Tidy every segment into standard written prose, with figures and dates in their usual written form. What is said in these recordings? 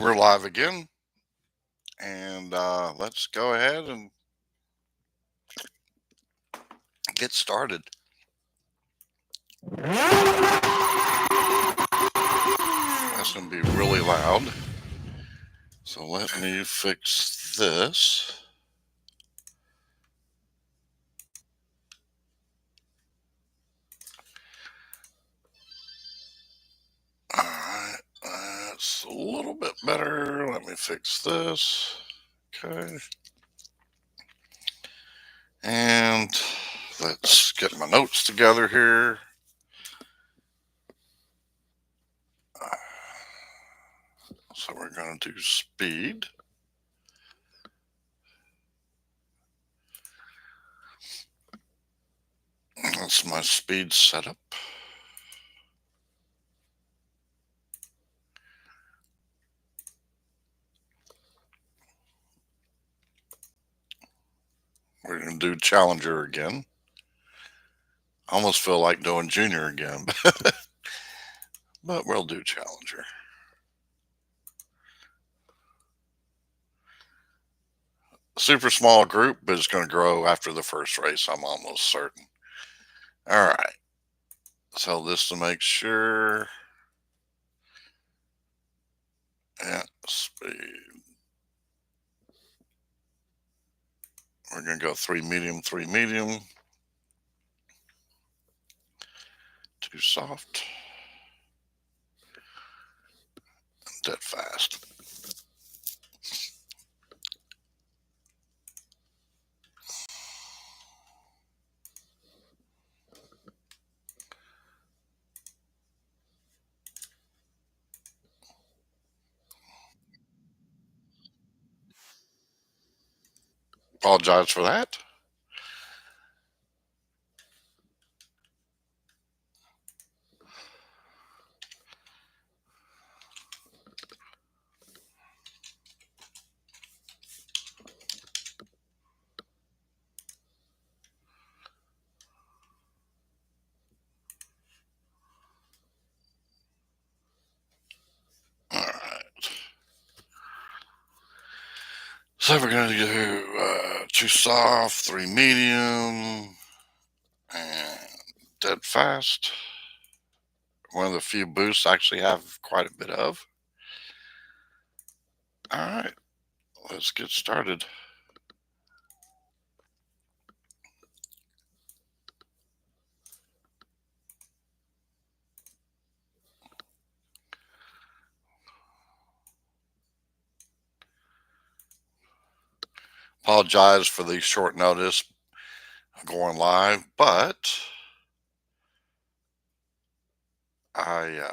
We're live again, and let's go ahead and get started. That's going to be really loud, so let me fix this. All right, that's a little bit better. Let me fix this. Okay, and let's get my notes together here. So we're going to do speed. That's my speed setup. We're going to do Challenger again. I almost feel like doing Junior again, but we'll do Challenger. Super small group, but it's going to grow after the first race, I'm almost certain. All right. So this to make sure. Yeah, speed. We're going to go 3 medium, 3 medium. 2 soft. Dead fast. Apologize for that. All right. So we're going to do 2 soft, 3 medium, and dead fast. One of the few boosts I actually have quite a bit of. All right. Let's get started. Apologize for the short notice going live, but I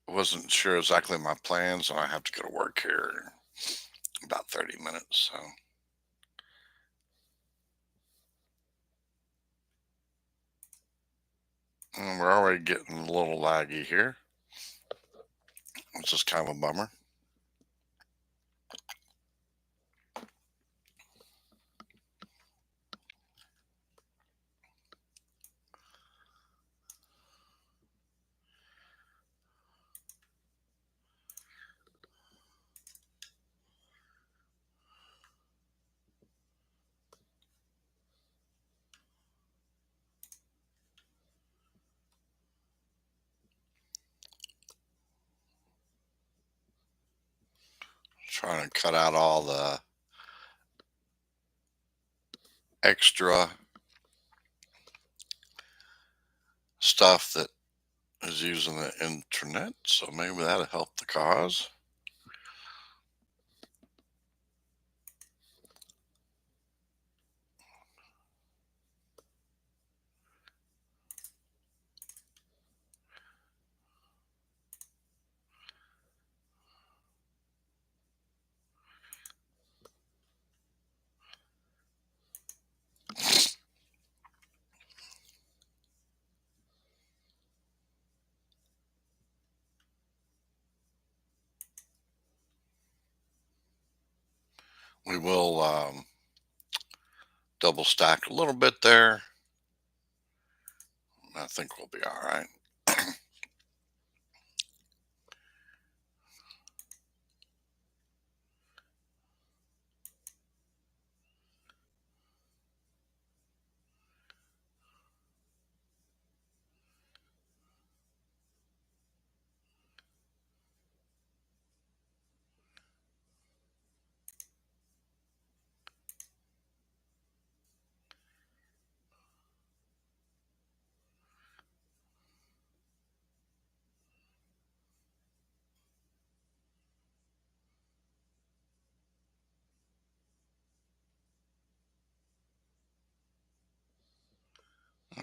wasn't sure exactly my plans, and I have to go to work here in about 30 minutes. So, and we're already getting a little laggy here, which is kind of a bummer. Trying to cut out all the extra stuff that is using the internet, so maybe that'll help the cause. We will double stack a little bit there. I think we'll be all right.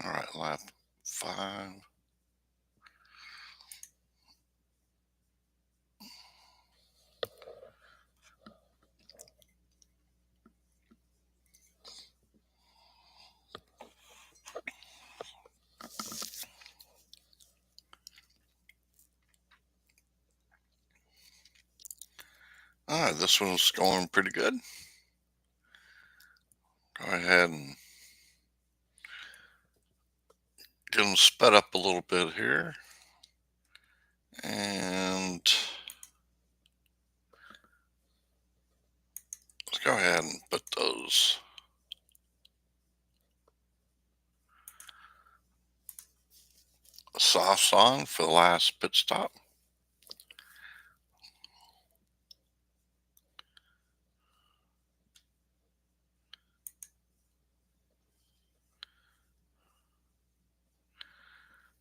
All right, lap 5. All right, this one's going pretty good. Go ahead and get them sped up a little bit here. And let's go ahead and put those softs on for the last pit stop.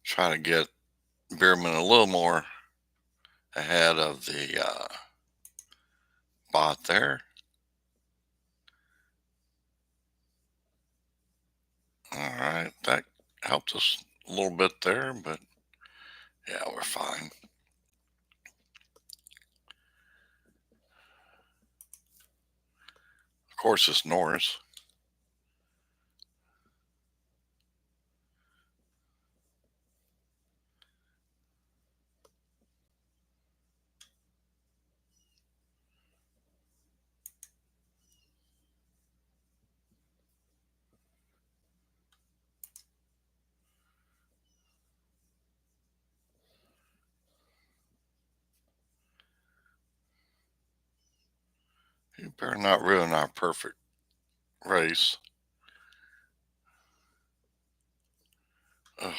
Try to get Bierman a little more ahead of the bot there. All right, that helped us a little bit there, but yeah, we're fine. Of course, it's Norris. You better not ruin our perfect race. Ugh,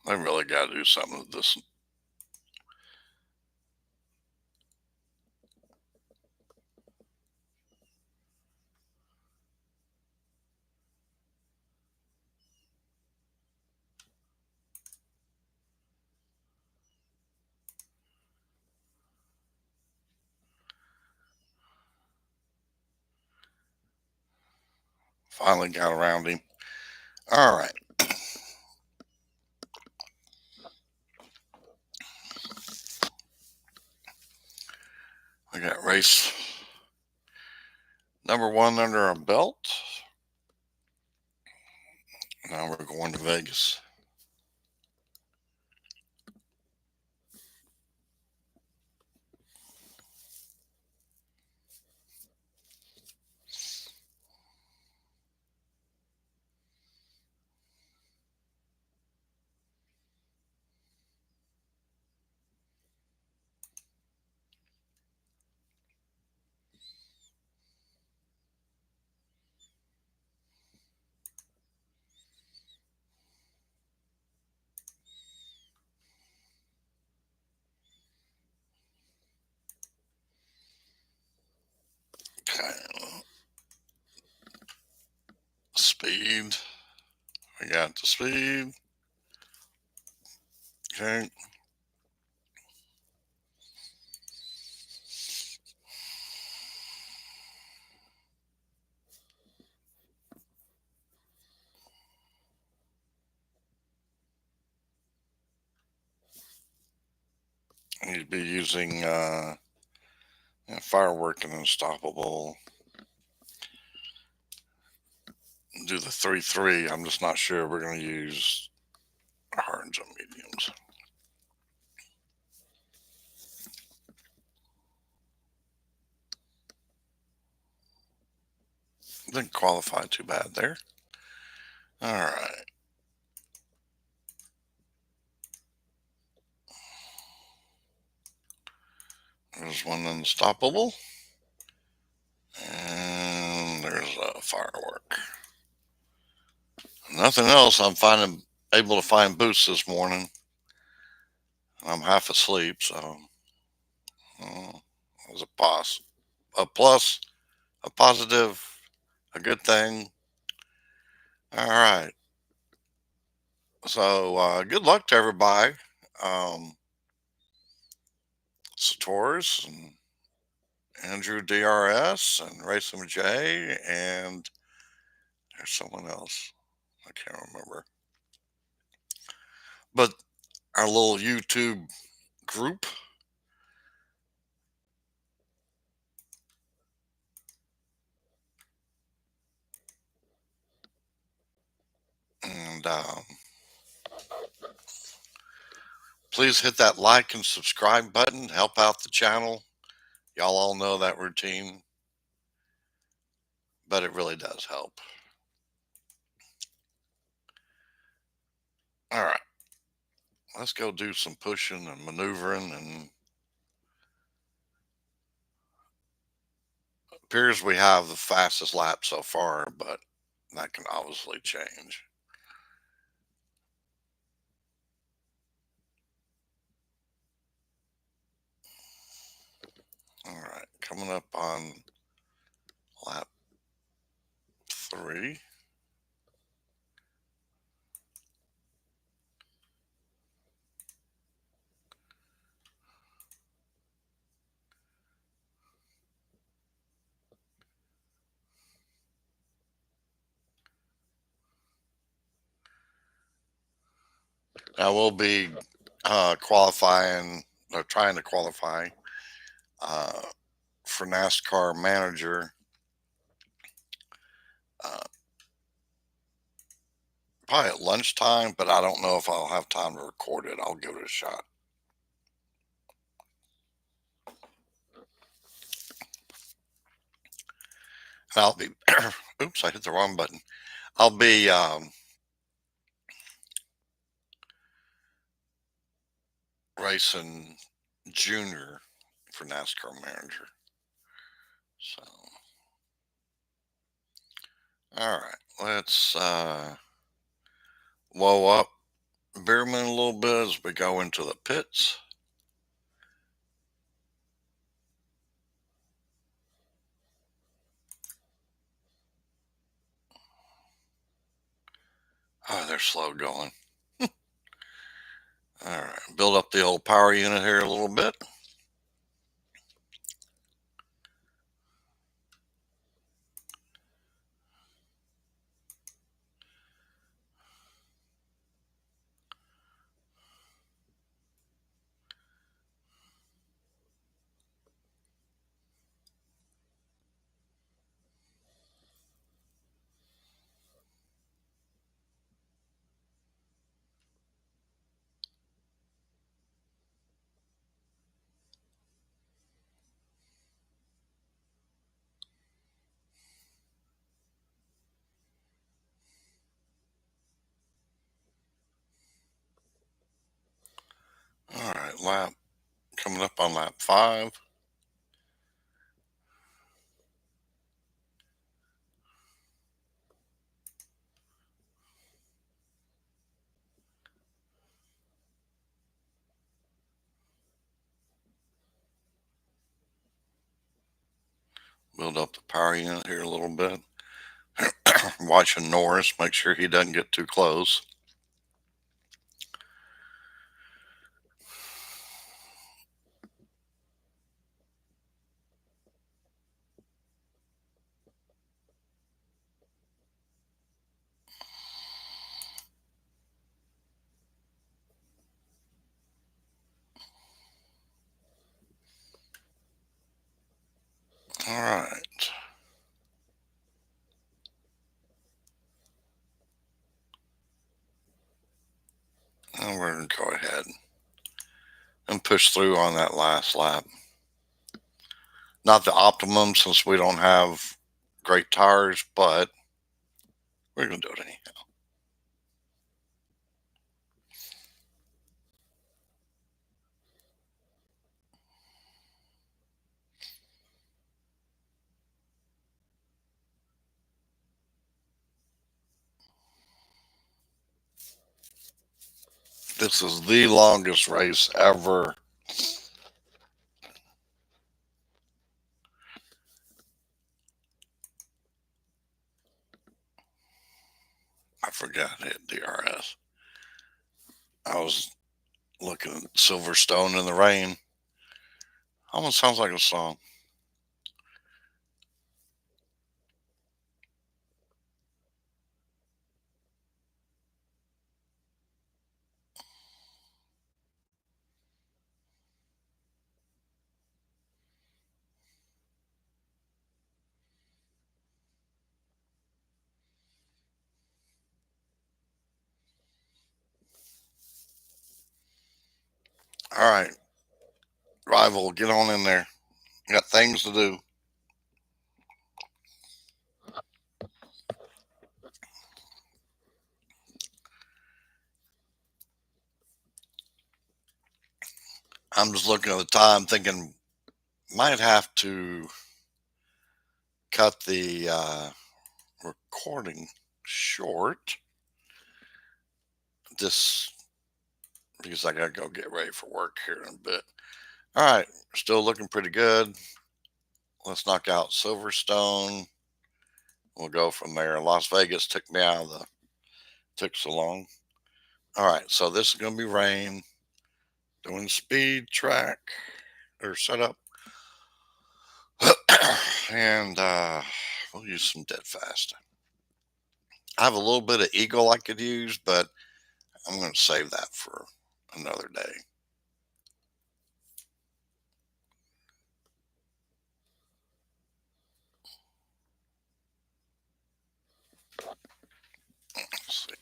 they really got to do something with this. Finally got around him. All right. We got race number 1 under our belt. Now we're going to Vegas. Okay. Speed. We got the speed. Okay. You'd be using Firework and Unstoppable. Do the 3-3. I'm just not sure we're going to use hards and mediums. Didn't qualify too bad there. All right. There's one Unstoppable. And there's a Firework. Nothing else. I'm able to find boots this morning. I'm half asleep, so it was a plus, a positive, a good thing. All right. So good luck to everybody. Sators and Andrew DRS and Racing with Jay and There's someone else. I can't remember. But our little YouTube group, and please hit that like and subscribe button. Help out the channel. Y'all all know that routine, but it really does help. All right, let's go do some pushing and maneuvering, and appears we have the fastest lap so far, but that can obviously change. All right, coming up on lap 3. Now we'll be qualifying, or trying to qualify uh, for NASCAR manager. Uh, Probably at lunchtime, but I don't know if I'll have time to record it. I'll give it a shot. And I'll be, oops, I hit the wrong button. I'll be racing junior for NASCAR manager. So, all right, let's whoa up Bierman a little bit as we go into the pits. Oh, they're slow going. All right, build up the old power unit here a little bit. All right, lap coming up on lap 5. Build up the power unit here a little bit. Watching Norris, make sure he doesn't get too close. All right. And we're going to go ahead and push through on that last lap. Not the optimum since we don't have great tires, but we're going to do it anyhow. This is the longest race ever. I forgot it, DRS. I was looking at Silverstone in the rain. Almost sounds like a song. All right, rival, get on in there. Got things to do. I'm just looking at the time, thinking might have to cut the recording short. This because I gotta go get ready for work here in a bit. All right, still looking pretty good. Let's knock out Silverstone. We'll go from there. Las Vegas took me out of the took so long. All right, so this is gonna be rain. Doing speed track or setup, and we'll use some dead fast. I have a little bit of eagle I could use, but I'm going to save that for another day. Let's see.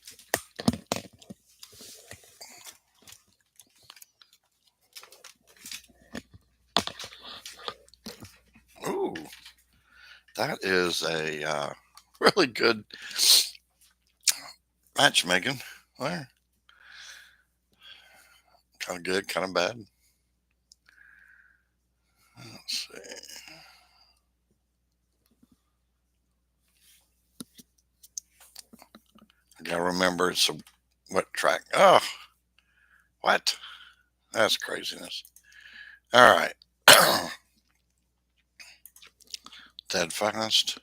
Ooh, that is a really good matchmaking. There, kind of good, kind of bad. Let's see. I gotta remember it's a wet track. Oh, what? That's craziness. All right. Dead fast.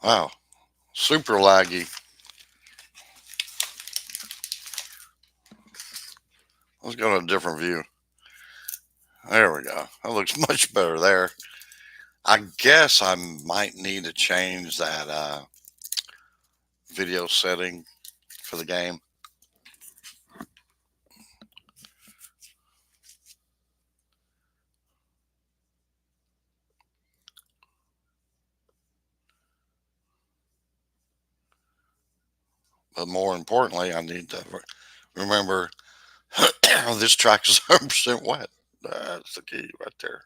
Wow. Super laggy. Let's go to a different view. There we go. That looks much better there. I guess I might need to change that video setting for the game. But more importantly, I need to remember this track is 100% wet. That's the key right there.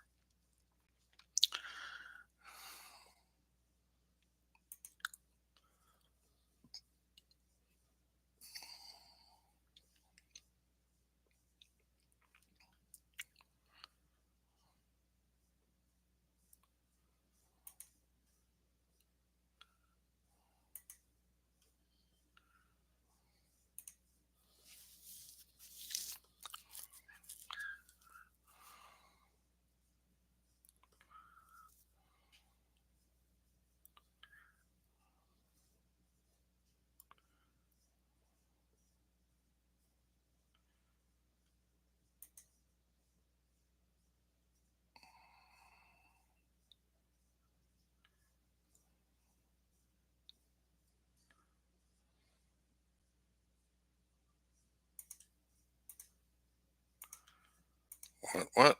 What?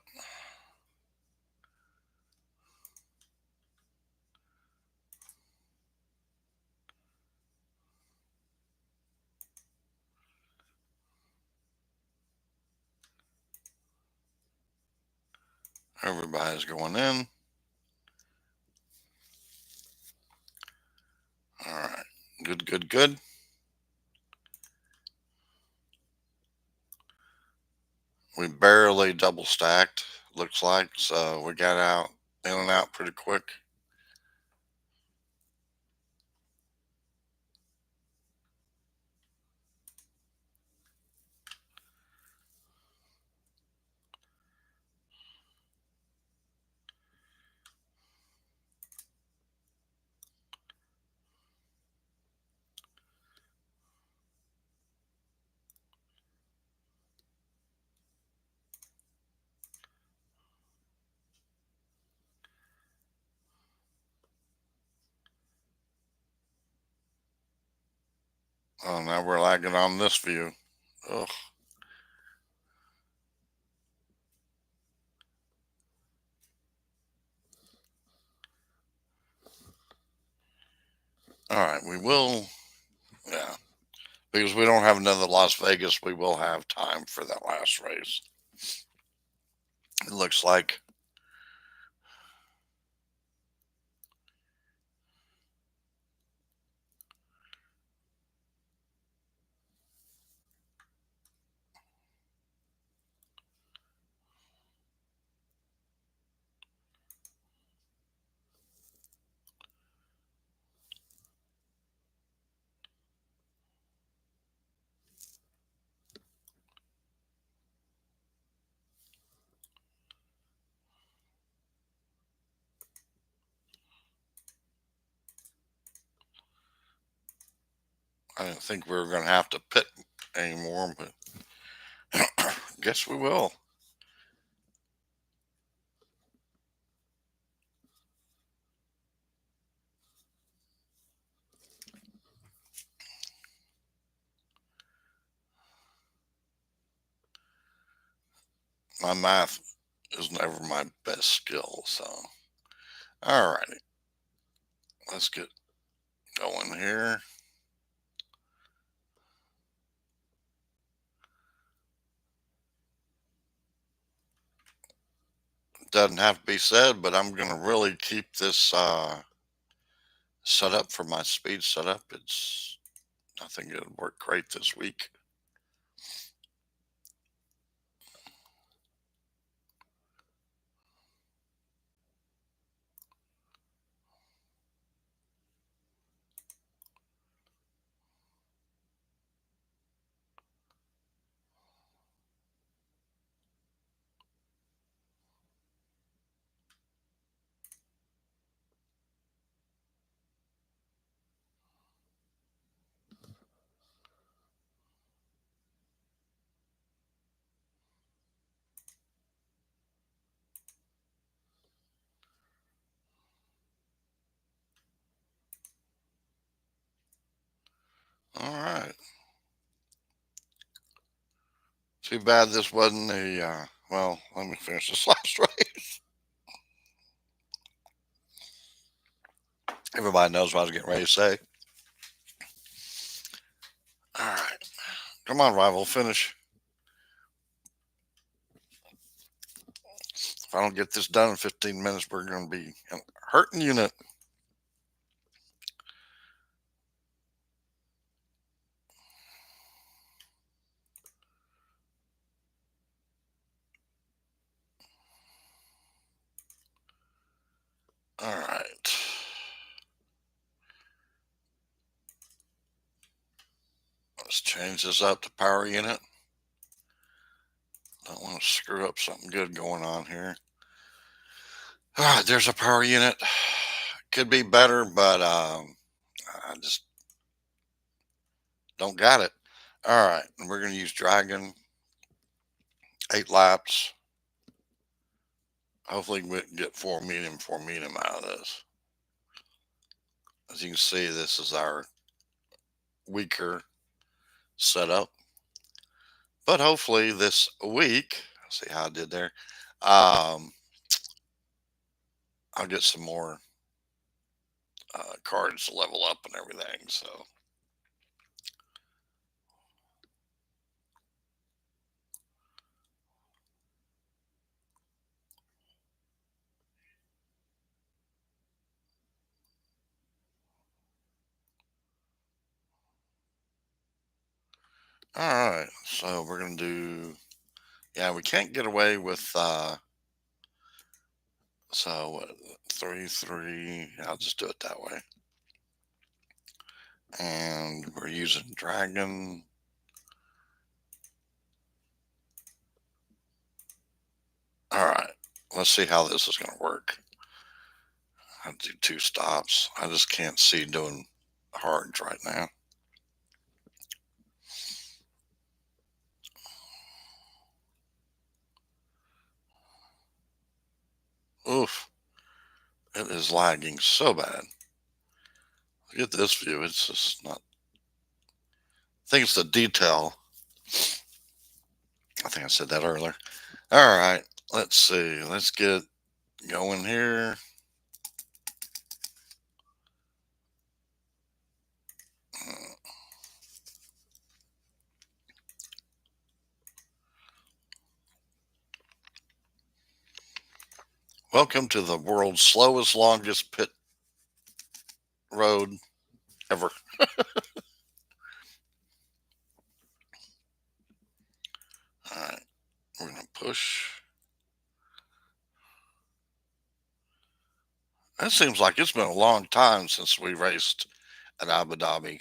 Everybody's going in. All right. Good, good, good. We barely double stacked, looks like. So we got out in and out pretty quick. Oh, now we're lagging on this view. Ugh. All right, we will. Yeah, because we don't have another Las Vegas, we will have time for that last race. It looks like. I didn't think we were going to have to pit anymore, but guess we will. My math is never my best skill, so all righty, let's get going here. Doesn't have to be said, but I'm going to really keep this set up for my speed setup. I think it'll work great this week. All right. Too bad this wasn't a, well, let me finish this last race. Everybody knows what I was getting ready to say. All right. Come on, rival, finish. If I don't get this done in 15 minutes, we're going to be in a hurting unit. All right. Let's change this up to power unit. Don't want to screw up something good going on here. All right, there's a power unit. Could be better, but I just don't got it. All right, and we're going to use Dragon. 8 laps. Hopefully, we can get 4 medium out of this. As you can see, this is our weaker setup. But hopefully, this week, see how I did there. Um, I'll get some more cards to level up and everything. So, all right. So we're gonna do. Yeah, we can't get away with. So what? 3-3. I'll just do it that way. And we're using Dragon. All right. Let's see how this is going to work. I do 2 stops. I just can't see doing hards right now. Oof. It is lagging so bad. Look at this view. It's just not. think it's the detail. I think I said that earlier. All right, let's see. Let's get going here. Welcome to the world's slowest, longest pit road ever. All right, we're going to push. It seems like it's been a long time since we raced at Abu Dhabi.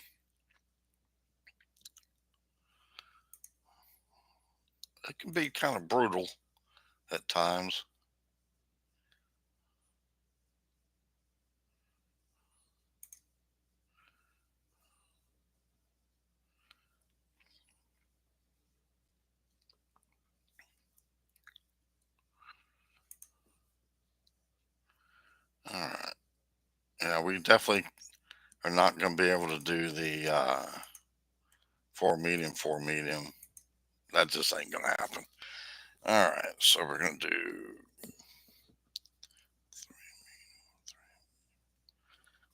It can be kind of brutal at times. All right. Yeah, we definitely are not going to be able to do the four medium. That just ain't going to happen. All right. So we're going to do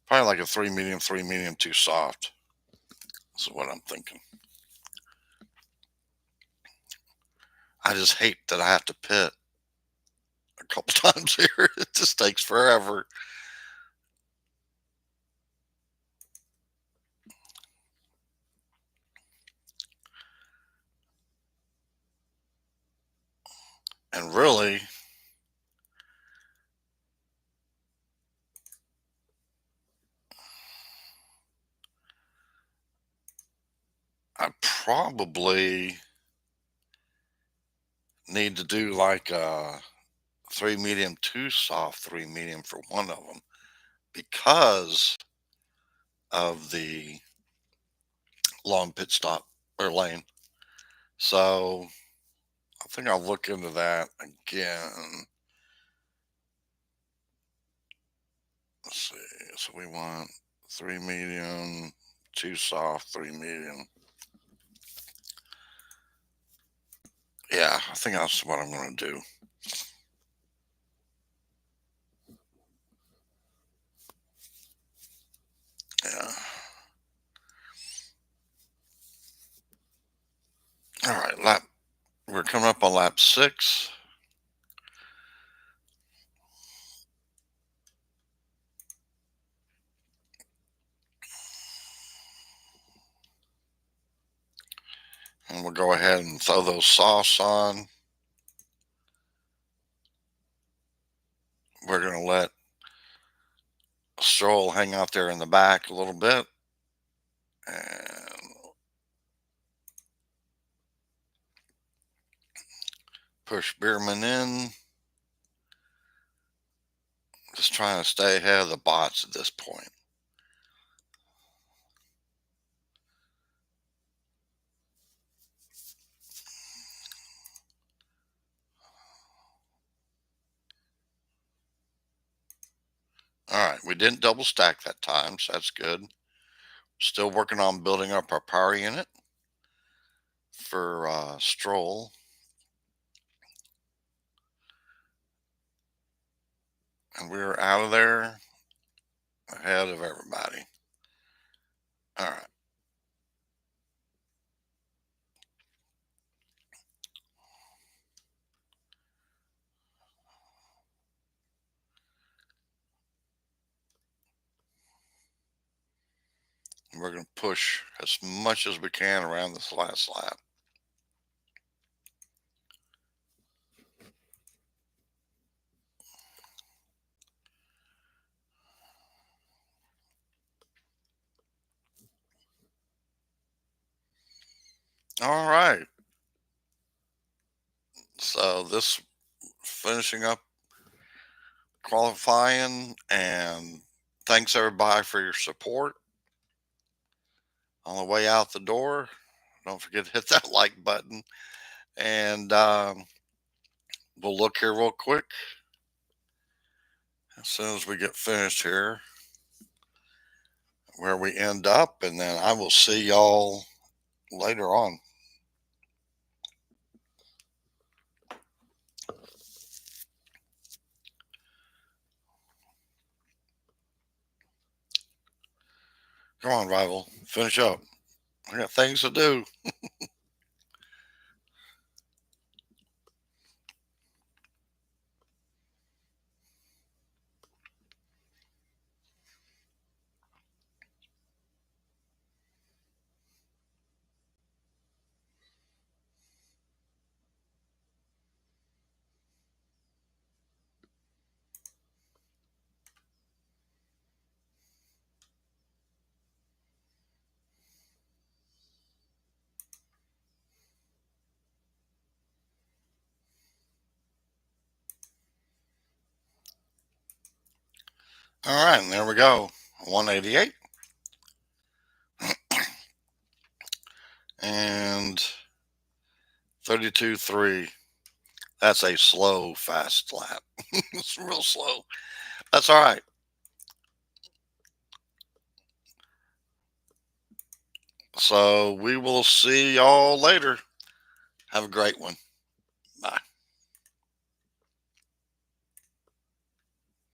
probably like a three medium, two soft. That's what I'm thinking. I just hate that I have to pit a couple times here. It just takes forever. And really, I probably need to do like a three medium, two soft, three medium for one of them because of the long pit stop or lane. So I think I'll look into that again. Let's see. So we want three medium, two soft, three medium. Yeah, I think that's what I'm going to do. Yeah. All right, we're coming up on lap 6. And we'll go ahead and throw those sauce on. We're going to let Stroll hang out there in the back a little bit. And push Bierman in. Just trying to stay ahead of the bots at this point. All right, we didn't double stack that time, so that's good. Still working on building up our power unit for Stroll. And we were out of there ahead of everybody. All right. We're going to push as much as we can around this last lap. All right. So this finishing up qualifying, and thanks everybody for your support. On the way out the door, don't forget to hit that like button, and we'll look here real quick as soon as we get finished here where we end up, and then I will see y'all later on. Come on, rival. Finish up. I got things to do. All right, and there we go. 188 and 32.3. That's a slow, fast lap. It's real slow. That's all right. So we will see y'all later. Have a great one.